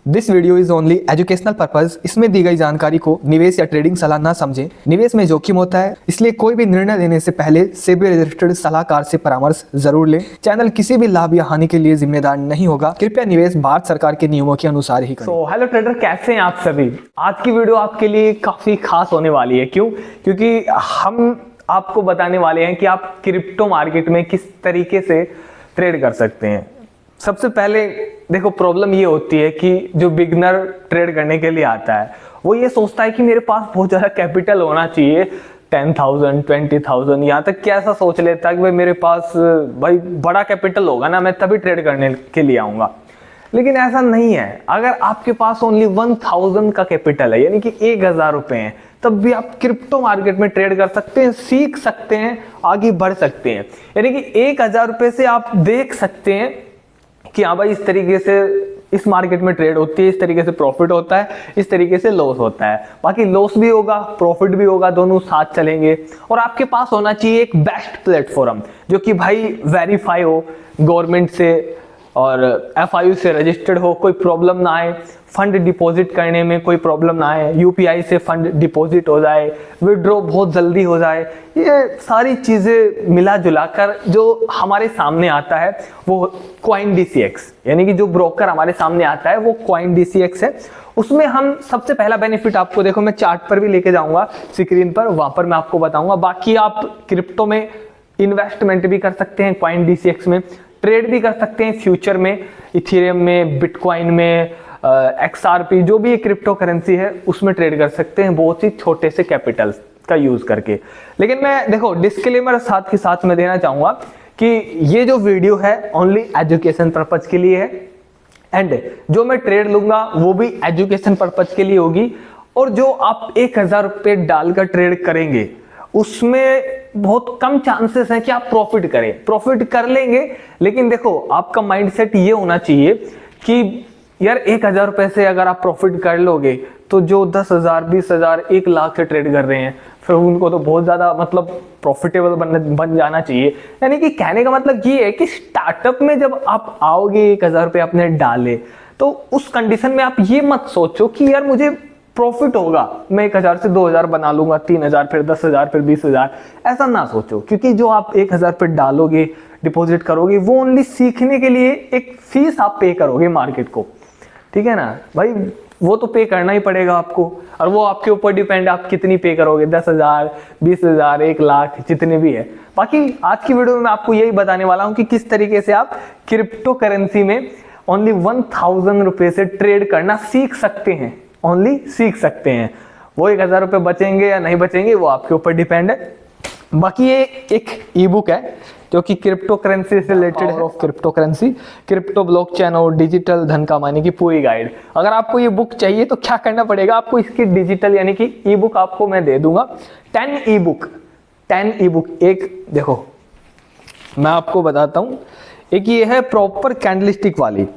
This video is only educational purpose. इसमें दी गई जानकारी को निवेश या ट्रेडिंग सलाह ना समझें। निवेश में जोखिम होता है, इसलिए कोई भी निर्णय लेने से पहले सेबी रजिस्टर्ड सलाहकार से परामर्श जरूर लें। चैनल किसी भी लाभ या हानि के लिए जिम्मेदार नहीं होगा। कृपया निवेश भारत सरकार के नियमों के अनुसार ही करें। हेलो ट्रेडर, कैसे हैं आप सभी। आज की वीडियो आपके लिए काफी खास होने वाली है। क्यों? क्योंकि हम आपको बताने वाले हैं कि आप क्रिप्टो मार्केट में किस तरीके से ट्रेड कर सकते हैं। सबसे पहले देखो, प्रॉब्लम ये होती है कि जो बिगनर ट्रेड करने के लिए आता है वो ये सोचता है कि मेरे पास बहुत ज़्यादा कैपिटल होना चाहिए, 10,000 20,000, यहाँ तक क्या ऐसा सोच लेता है कि भाई मेरे पास भाई बड़ा कैपिटल होगा ना, मैं तभी ट्रेड करने के लिए आऊँगा। लेकिन ऐसा नहीं है। अगर आपके पास ओनली 1,000 का कैपिटल है, यानी कि 1,000 रुपये हैं, तब भी आप क्रिप्टो मार्केट में ट्रेड कर सकते हैं, सीख सकते हैं, आगे बढ़ सकते हैं। यानी कि 1,000 रुपये से आप देख सकते हैं कि हाँ भाई इस तरीके से इस मार्केट में ट्रेड होती है, इस तरीके से प्रॉफिट होता है, इस तरीके से लॉस होता है। बाकी लॉस भी होगा, प्रॉफिट भी होगा, दोनों साथ चलेंगे। और आपके पास होना चाहिए एक बेस्ट प्लेटफॉर्म जो कि भाई वेरीफाई हो गवर्नमेंट से और FIU से रजिस्टर्ड हो, कोई प्रॉब्लम ना आए, फंड डिपॉजिट करने में कोई प्रॉब्लम ना आए, UPI से फंड डिपॉजिट हो जाए, विड्रॉ बहुत जल्दी हो जाए। ये सारी चीज़ें मिला जुला कर जो हमारे सामने आता है वो CoinDCX, यानी कि जो ब्रोकर हमारे सामने आता है वो CoinDCX है। उसमें हम सबसे पहला बेनिफिट आपको, देखो मैं चार्ट पर भी लेके जाऊंगा स्क्रीन पर, वहां पर मैं आपको बताऊंगा। बाकी आप क्रिप्टो में इन्वेस्टमेंट भी कर सकते हैं, CoinDCX में ट्रेड भी कर सकते हैं, फ्यूचर में, इथेरियम में, बिटकॉइन में, XRP, जो भी क्रिप्टो करेंसी है उसमें ट्रेड कर सकते हैं, बहुत ही छोटे से कैपिटल का यूज करके। लेकिन मैं देखो डिस्क्लेमर साथ के साथ मैं देना चाहूंगा कि ये जो वीडियो है ओनली एजुकेशन पर्पज के लिए है, एंड जो मैं ट्रेड लूंगा वो भी एजुकेशन पर्पज के लिए होगी। और जो आप 1,000 रुपये डालकर ट्रेड करेंगे उसमें बहुत कम चांसेस हैं कि आप प्रॉफिट करें। प्रॉफिट कर लेंगे, लेकिन देखो आपका माइंडसेट ये होना चाहिए कि यार 1,000 रुपए से अगर आप प्रॉफिट कर लोगे तो जो 10,000 20,000 1 लाख से ट्रेड कर रहे हैं फिर उनको तो बहुत ज्यादा मतलब प्रॉफिटेबल बन जाना चाहिए। यानी कि कहने का मतलब ये है कि स्टार्टअप में जब आप आओगे 1,000 रुपये आपने डाले तो उस कंडीशन में आप ये मत सोचो कि यार मुझे प्रॉफिट होगा, मैं 1,000 से 2,000 बना लूंगा, 3,000, फिर 10,000, फिर 20,000, ऐसा ना सोचो। क्योंकि जो आप 1,000 पे डालोगे, डिपॉजिट करोगे, वो ओनली सीखने के लिए एक फीस आप पे करोगे मार्केट को, ठीक है ना भाई। वो तो पे करना ही पड़ेगा आपको, और वो आपके ऊपर डिपेंड है आप कितनी पे करोगे, 10,000, 20,000, 1 लाख, जितने भी है। बाकी आज की वीडियो में मैं आपको यही बताने वाला हूँ कि किस तरीके से आप क्रिप्टो करेंसी में ओनली 1,000 रुपये से ट्रेड करना सीख सकते हैं, ओनली सीख सकते हैं। वो 1,000 रुपये बचेंगे या नहीं बचेंगे वो आपके ऊपर डिपेंड है। बाकी ये एक ई-बुक है जो कि क्रिप्टो करेंसी से रिलेटेड है। क्रिप्टो करेंसी, क्रिप्टो ब्लॉकचेन और डिजिटल धन कमाने की पूरी गाइड। अगर आपको ये बुक चाहिए तो क्या करना पड़ेगा आपको, इसकी डिजिटल यानी कि ई-बुक आपको मैं दे दूंगा। 10 ई-बुक। एक देखो मैं आपको बताता हूँ, एक ये है प्रॉपर कैंडलस्टिक वाली,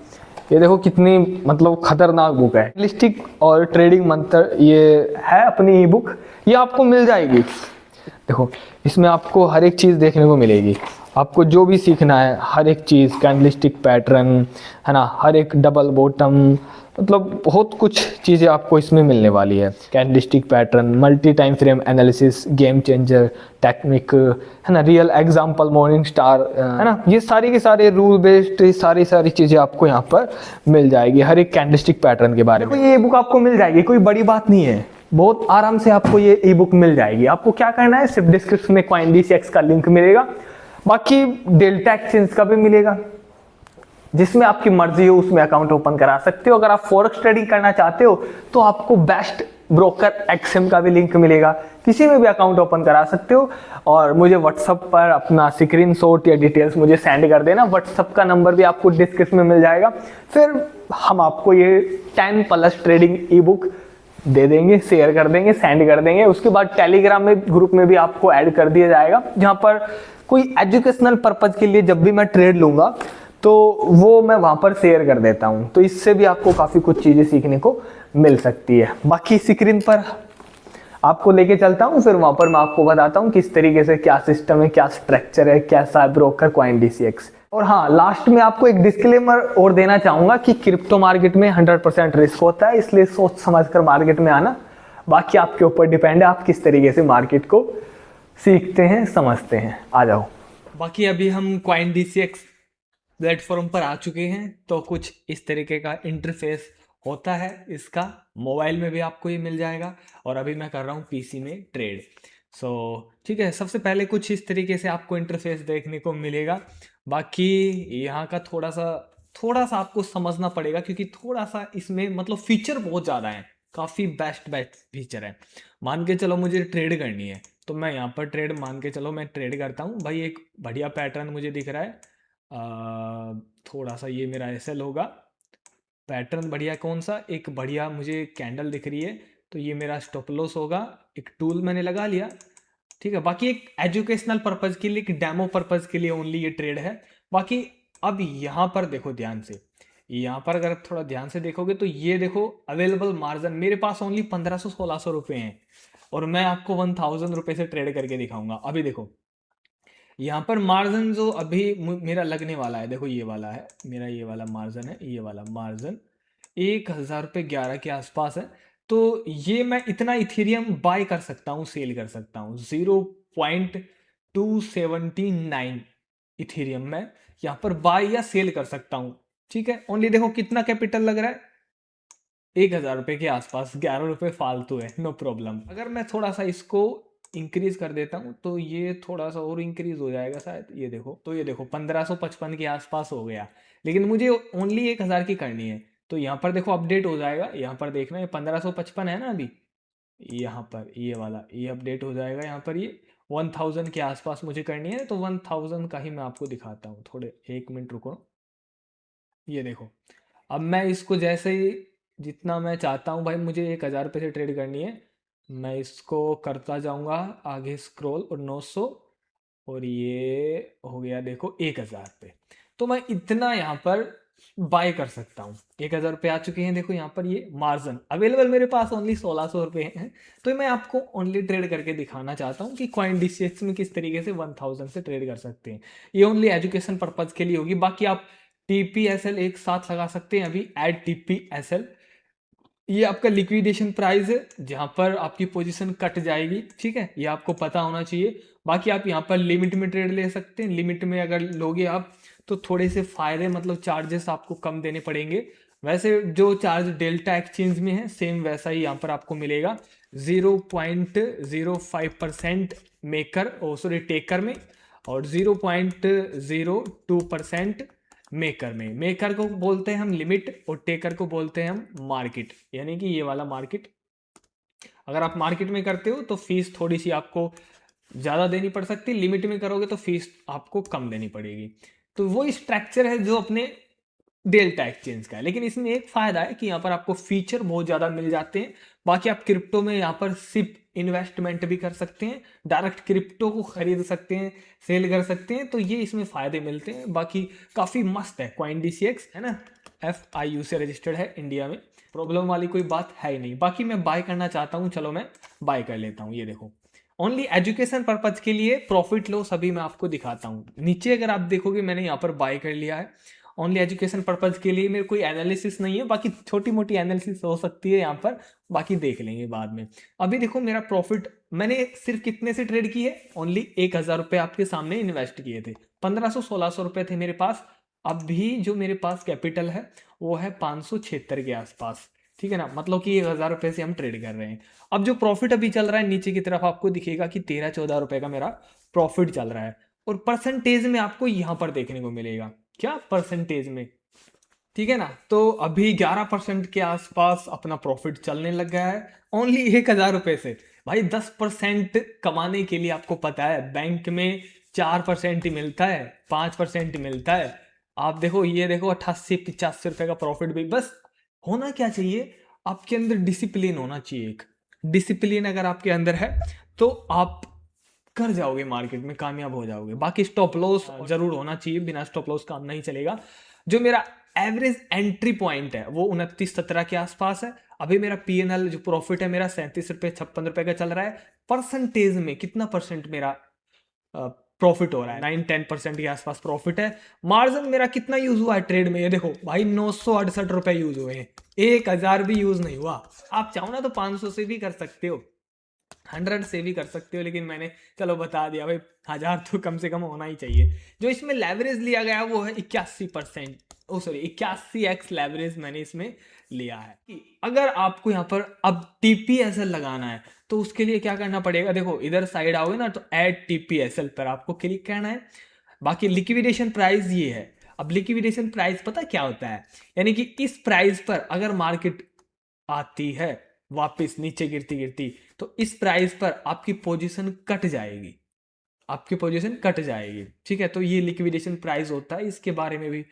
ये देखो कितनी मतलब खतरनाक बुक है। कैंडलस्टिक और ट्रेडिंग मंत्र ये है अपनी ई बुक, ये आपको मिल जाएगी। देखो इसमें आपको हर एक चीज़ देखने को मिलेगी, आपको जो भी सीखना है हर एक चीज़, कैंडलस्टिक पैटर्न है ना, हर एक डबल बॉटम, मतलब बहुत कुछ चीज़ें आपको इसमें मिलने वाली है। Candlestick pattern, multi time frame analysis, game changer technique है ना, रियल एग्जांपल, मॉर्निंग स्टार है ना, ये सारी के सारे रूल बेस्ड सारी चीज़ें आपको यहाँ पर मिल जाएगी हर एक कैंडलस्टिक पैटर्न के बारे में। ये बुक आपको मिल जाएगी, कोई बड़ी बात नहीं है, बहुत आराम से आपको ये ई बुक मिल जाएगी। आपको क्या करना है, सिर्फ डिस्क्रिप्शन में CoinDCX का लिंक मिलेगा, बाकी डेल्टा एक्सचेंज का भी मिलेगा, जिसमें आपकी मर्जी हो उसमें अकाउंट ओपन करा सकते हो। अगर आप फॉरेक्स ट्रेडिंग करना चाहते हो तो आपको बेस्ट ब्रोकर XM का भी लिंक मिलेगा, किसी में भी अकाउंट ओपन करा सकते हो। और मुझे व्हाट्सएप पर अपना स्क्रीनशॉट या डिटेल्स मुझे सेंड कर देना, व्हाट्सएप का नंबर भी आपको डिस्क्रिप्शन में मिल जाएगा। फिर हम आपको ये 10+ ट्रेडिंग ई बुक दे देंगे, शेयर कर देंगे, सेंड कर देंगे। उसके बाद टेलीग्राम में ग्रुप में भी आपको ऐड कर दिया जाएगा, जहाँ पर कोई एजुकेशनल पर्पज के लिए जब भी मैं ट्रेड लूंगा तो वो मैं वहां पर शेयर कर देता हूं, तो इससे भी आपको काफी कुछ चीजें सीखने को मिल सकती है। बाकी स्क्रीन पर आपको लेके चलता हूं, फिर वहां पर मैं आपको बताता हूं किस तरीके से क्या सिस्टम है, क्या स्ट्रक्चर है, कैसा है ब्रोकर CoinDCX। और हाँ, लास्ट में आपको एक डिस्क्लेमर और देना चाहूंगा कि क्रिप्टो मार्केट में 100% रिस्क होता है, इसलिए सोच समझकर मार्केट में आना। बाकी आपके ऊपर डिपेंड है आप किस तरीके से मार्केट को सीखते हैं, समझते हैं। आ जाओ। बाकी अभी हम CoinDCX प्लेटफॉर्म पर आ चुके हैं, तो कुछ इस तरीके का इंटरफेस होता है इसका। मोबाइल में भी आपको ये मिल जाएगा, और अभी मैं कर रहा हूँ पीसी में ट्रेड। ठीक है, सबसे पहले कुछ इस तरीके से आपको इंटरफेस देखने को मिलेगा। बाकी यहाँ का थोड़ा सा आपको समझना पड़ेगा, क्योंकि थोड़ा सा इसमें मतलब फीचर बहुत ज़्यादा है, काफ़ी बेस्ट फीचर है। मान के चलो मुझे ट्रेड करनी है, तो मैं यहाँ पर ट्रेड मान के चलो मैं ट्रेड करता हूँ भाई। एक बढ़िया पैटर्न मुझे दिख रहा है, थोड़ा सा ये मेरा एसएल होगा। पैटर्न बढ़िया कौन सा, एक बढ़िया मुझे कैंडल दिख रही है, तो ये मेरा स्टॉप लॉस होगा। एक टूल मैंने लगा लिया, ठीक है। बाकी एक एजुकेशनल पर्पज़ के लिए, एक डेमो पर्पज़ के लिए ओनली ये ट्रेड है। बाकी अब यहाँ पर देखो ध्यान से, यहाँ पर अगर थोड़ा ध्यान से देखोगे तो ये देखो अवेलेबल मार्जिन मेरे पास ओनली 1500-1600 रुपये हैं, और मैं आपको 1000 रुपये से ट्रेड करके दिखाऊंगा। अभी देखो यहाँ पर मार्जिन जो अभी मेरा लगने वाला है, देखो ये वाला है मेरा, ये वाला मार्जिन है, ये वाला मार्जिन 1000 रुपये 11 के आसपास है। तो ये मैं इतना इथेरियम बाय कर सकता हूँ, सेल कर सकता हूँ। 0.279 इथेरियम मैं यहाँ पर बाय या सेल कर सकता हूँ, ठीक है। ओनली देखो कितना कैपिटल लग रहा है, 1000 रुपये के आसपास, 11 रुपये फालतू है, नो प्रॉब्लम। अगर मैं थोड़ा सा इसको इंक्रीज कर देता हूँ तो ये थोड़ा सा और इंक्रीज हो जाएगा शायद, ये देखो। तो ये देखो 1555 के आसपास हो गया, लेकिन मुझे ओनली 1000 की करनी है। तो यहाँ पर देखो अपडेट हो जाएगा, यहाँ पर देखना ये 1555 है ना अभी, यहाँ पर ये वाला ये अपडेट हो जाएगा। यहाँ पर ये 1000 के आसपास मुझे करनी है, तो 1000 का ही मैं आपको दिखाता हूँ। थोड़े 1 मिनट रुको। ये देखो, अब मैं इसको जैसे ही जितना मैं चाहता हूँ भाई, मुझे 1000 रुपये से ट्रेड करनी है, मैं इसको करता जाऊँगा आगे स्क्रॉल, और 900, और ये हो गया देखो 1000 रुपये। तो मैं इतना यहाँ पर बाय कर सकता हूँ। 1000 रुपये आ चुके हैं, देखो यहाँ पर ये मार्जिन अवेलेबल मेरे पास ओनली 1600 रुपये हैं। तो मैं आपको ओनली ट्रेड करके दिखाना चाहता हूँ कि CoinDCX में किस तरीके से 1000 से ट्रेड कर सकते हैं। ये ओनली एजुकेशन पर्पज़ के लिए होगी। बाकी आप TPSL एक साथ लगा सकते हैं। अभी ऐड TPSL, ये आपका लिक्विडेशन प्राइस है, जहां पर आपकी पोजीशन कट जाएगी, ठीक है, ये आपको पता होना चाहिए। बाकी आप यहाँ पर लिमिट में ट्रेड ले सकते हैं। लिमिट में अगर लोगे आप तो थोड़े से फायदे, मतलब चार्जेस आपको कम देने पड़ेंगे। वैसे जो चार्ज डेल्टा एक्सचेंज में है सेम वैसा ही यहाँ पर आपको मिलेगा। 0.05% मेकर टेकर में, और 0.02% मेकर को बोलते हैं हम लिमिट, और टेकर को बोलते हैं हम मार्केट। यानी कि ये वाला मार्केट, अगर आप मार्केट में करते हो तो फीस थोड़ी सी आपको ज़्यादा देनी पड़ सकती है, लिमिट में करोगे तो फीस आपको कम देनी पड़ेगी। तो वो स्ट्रक्चर है जो अपने डेल्टा एक्सचेंज का है। लेकिन इसमें एक फ़ायदा है कि यहाँ पर आपको फीचर बहुत ज़्यादा मिल जाते हैं। बाकी आप क्रिप्टो में यहाँ पर सिर्फ इन्वेस्टमेंट भी कर सकते हैं, डायरेक्ट क्रिप्टो को खरीद सकते हैं, सेल कर सकते हैं, तो ये इसमें फ़ायदे मिलते हैं। बाकी काफ़ी मस्त है CoinDCX, है ना, FIU से रजिस्टर्ड है इंडिया में, प्रॉब्लम वाली कोई बात है ही नहीं। बाकी मैं बाय करना चाहता हूँ, चलो मैं बाय कर लेता हूँ। ये देखो ओनली एजुकेशन पर्पज के लिए, प्रॉफिट लॉस अभी मैं आपको दिखाता हूँ। नीचे अगर आप देखोगे मैंने यहाँ पर बाय कर लिया है, ओनली एजुकेशन पर्पज के लिए। मेरे कोई एनालिसिस नहीं है, बाकी छोटी मोटी एनालिसिस हो सकती है यहाँ पर, बाकी देख लेंगे बाद में। अभी देखो मेरा प्रॉफिट मैंने सिर्फ कितने से ट्रेड की है, ओनली 1000 रुपये आपके सामने इन्वेस्ट किए थे। 1500-1600 रुपये थे मेरे पास। अभी जो मेरे पास कैपिटल है वो है 576 के आसपास, ठीक है ना, मतलब कि 1000 रुपये से हम ट्रेड कर रहे हैं। अब जो प्रॉफिट अभी चल रहा है नीचे की तरफ आपको दिखेगा कि 13-14 रुपये का मेरा प्रॉफिट चल रहा है, और परसेंटेज में आपको यहाँ पर देखने को मिलेगा, क्या परसेंटेज में, ठीक है ना। तो अभी 11% के आसपास अपना प्रॉफिट चलने लग गया है ओनली 1000 रुपये से। भाई 10% कमाने के लिए आपको पता है बैंक में 4% ही मिलता है, 5% ही मिलता है। आप देखो ये देखो 88-85 रुपये का प्रॉफिट भी। बस होना क्या चाहिए, आपके अंदर डिसिप्लिन होना चाहिए। एक डिसिप्लिन अगर आपके अंदर है तो आप कर जाओगे, मार्केट में कामयाब हो जाओगे। बाकी स्टॉप लॉस जरूर होना चाहिए, बिना स्टॉप लॉस काम नहीं चलेगा। जो मेरा एवरेज एंट्री पॉइंट है वो 29-17 के आसपास है। अभी मेरा PNL जो प्रॉफिट है मेरा 37-56 रुपये का चल रहा है। परसेंटेज में कितना परसेंट मेरा प्रॉफिट हो रहा है, 9-10% के आसपास प्रॉफिट है। मार्जिन मेरा कितना यूज हुआ है ट्रेड में, ये देखो भाई 968 रुपए यूज हुए हैं, 1000 भी यूज नहीं हुआ। आप चाहो ना तो 500 से भी कर सकते हो, 100 से भी कर सकते हो, लेकिन मैंने चलो बता दिया भाई 1000 तो कम से कम होना ही चाहिए। जो इसमें लेवरेज लिया गया वो है 81%, ओ सॉरी 81x लेवरेज मैंने इसमें लिया है। कि अगर आपको यहाँ पर अब टीपीएसएल लगाना है तो उसके लिए क्या करना पड़ेगा, देखो इधर साइड आओगे ना तो ऐड टीपीएसएल पर आपको क्लिक करना है। बाकी लिक्विडेशन प्राइस ये है। अब लिक्विडेशन प्राइस पता क्या होता है, यानी कि इस प्राइस पर अगर मार्केट आती है वापस नीचे गिरती गिरती तो इस प्राइस पर आपकी पोजीशन कट जाएगी, आपकी पोजीशन कट जाएगी। ठीक है, तो ये लिक्विडेशन प्राइस होता है, इसके बारे में भी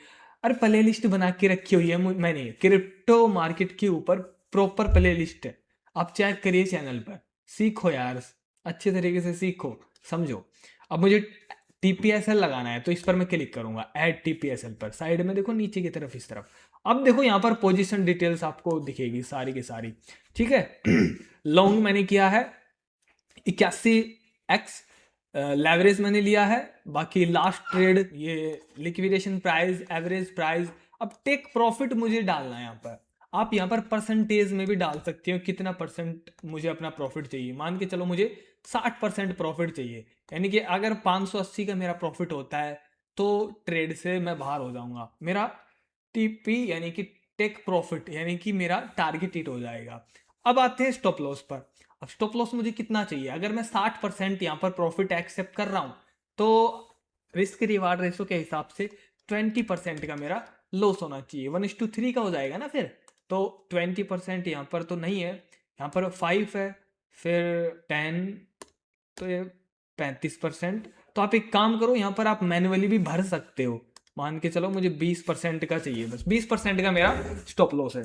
अरे प्ले लिस्ट बना के रखी हुई है मैंने, क्रिप्टो मार्केट के ऊपर प्रॉपर प्ले लिस्ट है, आप चेक करिए चैनल पर, सीखो यार, अच्छे तरीके से सीखो समझो। अब मुझे टीपीएसएल लगाना है तो इस पर मैं क्लिक करूंगा, ऐड टीपीएसएल पर, साइड में देखो नीचे की तरफ इस तरफ। अब देखो यहाँ पर पोजीशन डिटेल्स आपको दिखेगी सारी की सारी। ठीक है लॉन्ग मैंने किया है 81x लेवरेज मैंने लिया है। बाकी लास्ट ट्रेड ये लिक्विडेशन प्राइस, एवरेज प्राइस। अब टेक प्रॉफिट मुझे डालना है यहाँ पर, आप यहाँ पर परसेंटेज में भी डाल सकते हो, कितना परसेंट मुझे अपना प्रॉफिट चाहिए। मान के चलो मुझे 60% प्रॉफिट चाहिए, यानी कि अगर 580 का मेरा प्रॉफिट होता है तो ट्रेड से मैं बाहर हो जाऊंगा, मेरा टीपी यानी कि टेक प्रॉफिट यानी कि मेरा टारगेट हिट हो जाएगा। अब आते हैं स्टॉप लॉस पर। अब स्टॉप लॉस मुझे कितना चाहिए, अगर मैं 60% यहाँ पर प्रॉफिट एक्सेप्ट कर रहा हूँ तो रिस्क रिवार्ड रेशो के हिसाब से 20% का मेरा लॉस होना चाहिए, 1:3 का हो जाएगा ना फिर। तो 20% यहाँ पर तो नहीं है, यहाँ पर 5 है, फिर 10, तो ये 35%। तो आप एक काम करो, यहाँ पर आप मैन्युअली भी भर सकते हो। मान के चलो मुझे 20% का चाहिए, बस 20% का मेरा स्टॉप लॉस है,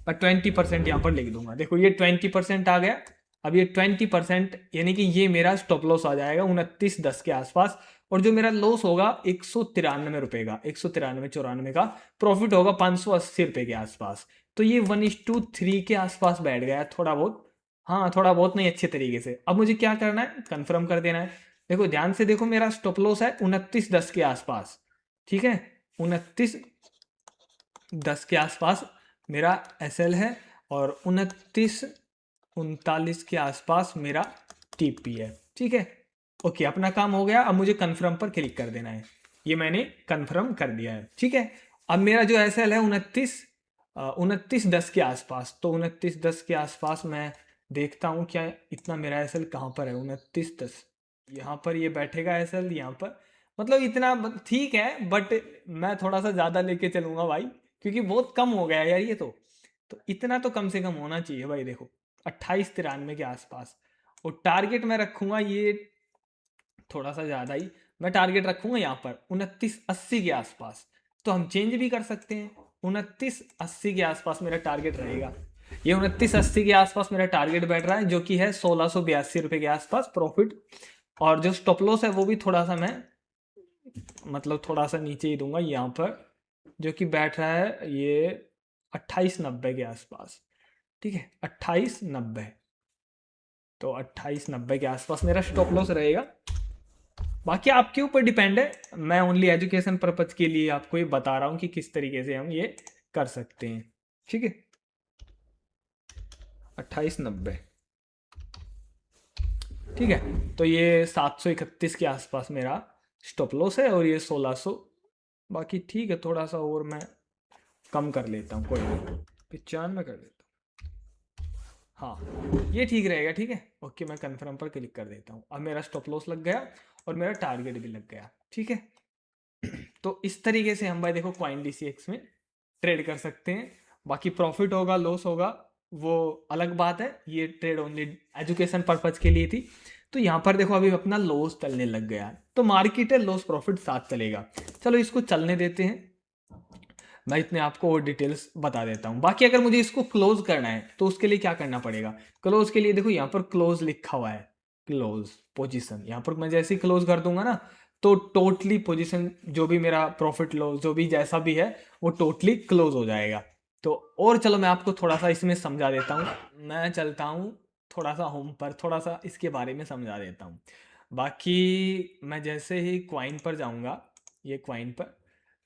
पर 20% यहाँ पर लिख दूंगा। देखो ये 20% आ गया। अब ये 20% यानी कि ये मेरा स्टॉप लॉस आ जाएगा 29.10 के आसपास, और जो मेरा लॉस होगा 193 रुपए का, 193-94 का प्रॉफिट होगा 580 रुपए के आसपास। तो ये 1:3 के आसपास बैठ गया थोड़ा बहुत, हाँ थोड़ा बहुत नहीं, अच्छे तरीके से। अब मुझे क्या करना है, कंफर्म कर देना है। देखो ध्यान से देखो, मेरा स्टॉप लॉस है 29.10 के आसपास। ठीक है 29.10 के आसपास मेरा एसएल है, और 29-39 के आसपास मेरा टीपी है। ठीक है ओके, अपना काम हो गया। अब मुझे कन्फर्म पर क्लिक कर देना है, ये मैंने कन्फर्म कर दिया है। ठीक है, अब मेरा जो एसएल है 29-10 के आसपास, तो 29-10 के आसपास मैं देखता हूँ क्या इतना मेरा एसएल कहाँ पर है। 29-10 यहाँ पर ये बैठेगा एसएल, यहाँ पर मतलब इतना ठीक है, बट मैं थोड़ा सा ज़्यादा लेके चलूँगा भाई, क्योंकि बहुत कम हो गया यार ये तो इतना तो कम से कम होना चाहिए भाई। देखो 28-93 के आसपास, और टारगेट मैं रखूंगा ये थोड़ा सा ज़्यादा ही, मैं टारगेट रखूंगा यहाँ पर 2980 के आसपास। तो हम चेंज भी कर सकते हैं, 2980 के आसपास मेरा टारगेट रहेगा। ये 2980 के आसपास मेरा टारगेट बैठ रहा है, जो कि है 1682 रुपये के आसपास प्रॉफिट। और जो स्टॉप लॉस है वो भी थोड़ा सा मैं मतलब थोड़ा सा नीचे ही दूंगा यहाँ पर, जो कि बैठ रहा है ये 2890 के आसपास। ठीक है 2890, तो 2890 के आसपास मेरा स्टॉप लॉस रहेगा। बाकी आपके ऊपर डिपेंड है, मैं ओनली एजुकेशन पर्पज के लिए आपको ये बता रहा हूँ कि किस तरीके से हम ये कर सकते हैं। ठीक है 2890, ठीक है, तो ये 731 के आसपास मेरा स्टॉप लॉस है, और ये 1600। बाकी ठीक है, थोड़ा सा और मैं कम कर लेता हूँ, कोई नहीं 95 कर लेता हूँ, हाँ ये ठीक रहेगा। ठीक है ओके, मैं कन्फर्म पर क्लिक कर देता हूँ। अब मेरा स्टॉप लॉस लग गया और मेरा टारगेट भी लग गया। ठीक है तो इस तरीके से हम भाई देखो CoinDCX में ट्रेड कर सकते हैं। बाकी प्रॉफिट होगा लॉस होगा वो अलग बात है, ये ट्रेड ओनली एजुकेशन पर्पज के लिए थी। तो यहाँ पर देखो अभी अपना लॉस चलने लग गया, तो मार्केट है लॉस प्रॉफिट साथ चलेगा। चलो इसको चलने देते हैं, मैं इतने आपको और डिटेल्स बता देता हूँ। बाकी अगर मुझे इसको क्लोज करना है तो उसके लिए क्या करना पड़ेगा, क्लोज के लिए देखो यहाँ पर क्लोज लिखा हुआ है, क्लोज पोजीशन। यहाँ पर मैं जैसे ही क्लोज कर दूंगा ना तो टोटली पोजीशन जो भी मेरा प्रॉफिट लॉस जो भी जैसा भी है वो टोटली क्लोज हो जाएगा। तो और चलो मैं आपको थोड़ा सा इसमें समझा देता हूँ, मैं चलता हूँ थोड़ा सा होम पर, थोड़ा सा इसके बारे में समझा देता हूँ। बाकी मैं जैसे ही क्वाइन पर जाऊंगा, ये क्वाइन पर,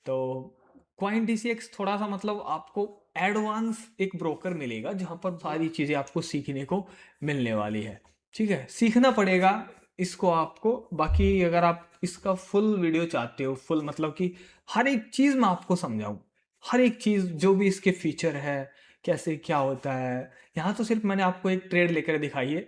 तो क्वाइन DCX थोड़ा सा मतलब आपको एडवांस एक ब्रोकर मिलेगा जहाँ पर सारी चीज़ें आपको सीखने को मिलने वाली है। ठीक है, सीखना पड़ेगा इसको आपको। बाकी अगर आप इसका फुल वीडियो चाहते हो, फुल मतलब कि हर एक चीज़ मैं आपको समझाऊँ, हर एक चीज़ जो भी इसके फीचर है, कैसे क्या होता है। यहाँ तो सिर्फ मैंने आपको एक ट्रेड लेकर दिखाई है,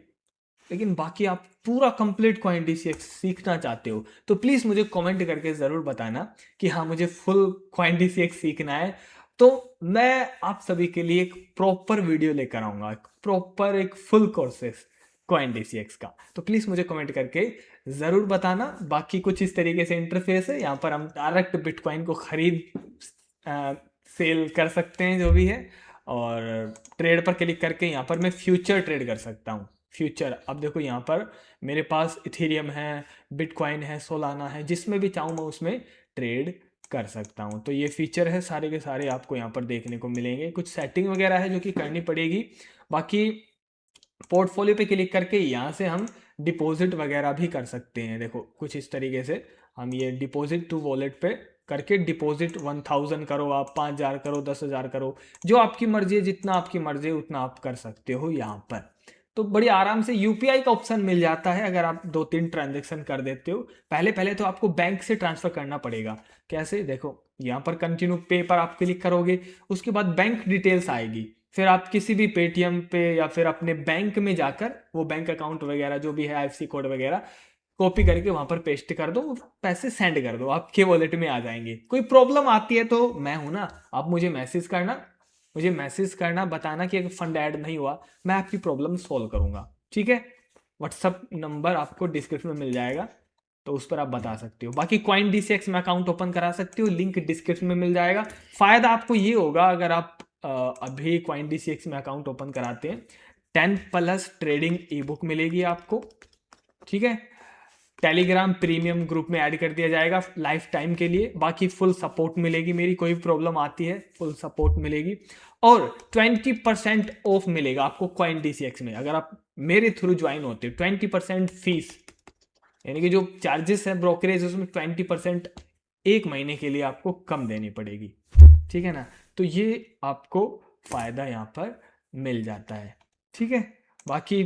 लेकिन बाकी आप पूरा कंप्लीट क्वाइन DCX सीखना चाहते हो तो प्लीज़ मुझे कमेंट करके ज़रूर बताना कि हाँ मुझे फुल क्वाइन DCX सीखना है। तो मैं आप सभी के लिए एक प्रॉपर वीडियो लेकर आऊँगा, प्रॉपर एक फुल कोर्सेस क्वाइन DCX का। तो प्लीज़ मुझे कमेंट करके ज़रूर बताना। बाकी कुछ इस तरीके से इंटरफेस है, यहाँ पर हम डायरेक्ट बिटकॉइन को खरीद सेल कर सकते हैं जो भी है, और ट्रेड पर क्लिक करके यहाँ पर मैं फ्यूचर ट्रेड कर सकता हूँ। फ्यूचर, अब देखो यहाँ पर मेरे पास इथेरियम है, बिटकॉइन है, सोलाना है, जिसमें भी चाहूँ मैं उसमें ट्रेड कर सकता हूँ। तो ये फीचर है सारे के सारे आपको यहाँ पर देखने को मिलेंगे। कुछ सेटिंग वगैरह है जो कि करनी पड़ेगी। बाकी पोर्टफोलियो पे क्लिक करके यहाँ से हम डिपॉजिट वगैरह भी कर सकते हैं। देखो कुछ इस तरीके से हम ये डिपॉजिट टू वॉलेट पे करके डिपॉजिट 1000 करो, आप 5000 करो, 10,000 करो, जो आपकी मर्जी है, जितना आपकी मर्जी है उतना आप कर सकते हो यहाँ पर। तो बड़ी आराम से UPI का ऑप्शन मिल जाता है अगर आप 2-3 ट्रांजेक्शन कर देते हो। पहले पहले तो आपको बैंक से ट्रांसफर करना पड़ेगा। कैसे, देखो यहाँ पर कंटिन्यू पे पर आप क्लिक करोगे, उसके बाद बैंक डिटेल्स आएगी, फिर आप किसी भी पेटीएम पे या फिर अपने बैंक में जाकर वो बैंक अकाउंट वगैरह जो भी है IFSC कोड वगैरह कॉपी करके वहां पर पेस्ट कर दो, पैसे सेंड कर दो, आपके वॉलेट में आ जाएंगे। कोई प्रॉब्लम आती है तो मैं हूं ना, आप मुझे मैसेज करना, बताना कि अगर फंड ऐड नहीं हुआ, मैं आपकी प्रॉब्लम सॉल्व करूंगा। ठीक है, व्हाट्सअप नंबर आपको डिस्क्रिप्शन में मिल जाएगा, तो उस पर आप बता सकते हो। बाकी क्वाइन DCX में अकाउंट ओपन करा सकते हो, लिंक डिस्क्रिप्शन में मिल जाएगा। फायदा आपको ये होगा अगर आप अभी क्वाइन DCX में अकाउंट ओपन कराते हैं, 10+ ट्रेडिंग ई बुक मिलेगी आपको। ठीक है, टेलीग्राम प्रीमियम ग्रुप में ऐड कर दिया जाएगा लाइफ टाइम के लिए। बाकी फुल सपोर्ट मिलेगी, मेरी कोई प्रॉब्लम आती है फुल सपोर्ट मिलेगी, और 20% ऑफ मिलेगा आपको क्वाइन DCX में अगर आप मेरे थ्रू ज्वाइन होते हो। 20% फीस, यानी कि जो चार्जेस है ब्रोकरेज, उसमें 20% एक महीने के लिए आपको कम देनी पड़ेगी। ठीक है ना, तो ये आपको फायदा यहाँ पर मिल जाता है। ठीक है, बाकी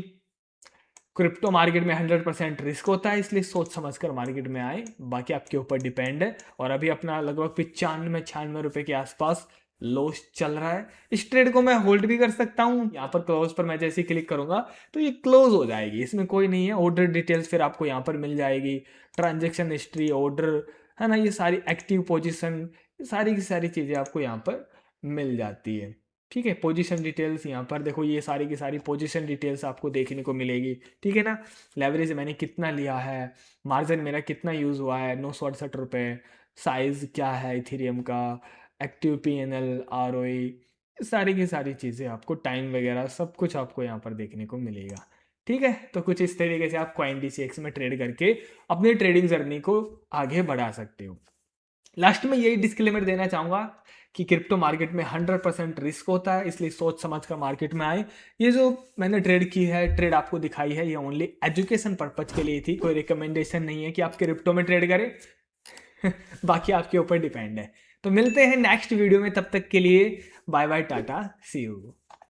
क्रिप्टो मार्केट में 100% रिस्क होता है, इसलिए सोच समझ कर मार्केट में आए। बाकी आपके ऊपर डिपेंड है। और अभी अपना लगभग 95-96 रुपए के आसपास लॉस चल रहा है। इस ट्रेड को मैं होल्ड भी कर सकता हूँ। यहाँ पर क्लोज पर मैं जैसे ही क्लिक करूंगा तो ये क्लोज हो जाएगी, इसमें कोई नहीं है। ऑर्डर डिटेल्स फिर आपको यहाँ पर मिल जाएगी, ट्रांजेक्शन हिस्ट्री, ऑर्डर है ना, ये सारी एक्टिव पोजिशन, सारी की सारी चीज़ें आपको यहाँ पर मिल जाती है। ठीक है, पोजीशन डिटेल्स यहाँ पर देखो, ये सारी की सारी पोजीशन डिटेल्स आपको देखने को मिलेगी। ठीक है ना, लेवरेज मैंने कितना लिया है, मार्जिन मेरा कितना यूज़ हुआ है 968 रुपये, साइज़ क्या है इथेरियम का, एक्टिव PNL, ROE, सारी की सारी चीज़ें आपको, टाइम वगैरह सब कुछ आपको यहाँ पर देखने को मिलेगा। ठीक है, तो कुछ इस तरीके से आप क्वाइन DCX में ट्रेड करके अपनी ट्रेडिंग जर्नी को आगे बढ़ा सकते हो। लास्ट में यही डिस्क्लेमर देना चाहूँगा कि क्रिप्टो मार्केट में 100% रिस्क होता है, इसलिए सोच समझ कर मार्केट में आए। ये जो मैंने ट्रेड की है, ट्रेड आपको दिखाई है, ये ओनली एजुकेशन पर्पज के लिए थी, कोई रिकमेंडेशन नहीं है कि आप क्रिप्टो में ट्रेड करें। बाकी आपके ऊपर डिपेंड है। तो मिलते हैं नेक्स्ट वीडियो में, तब तक के लिए bye bye, tata, see you.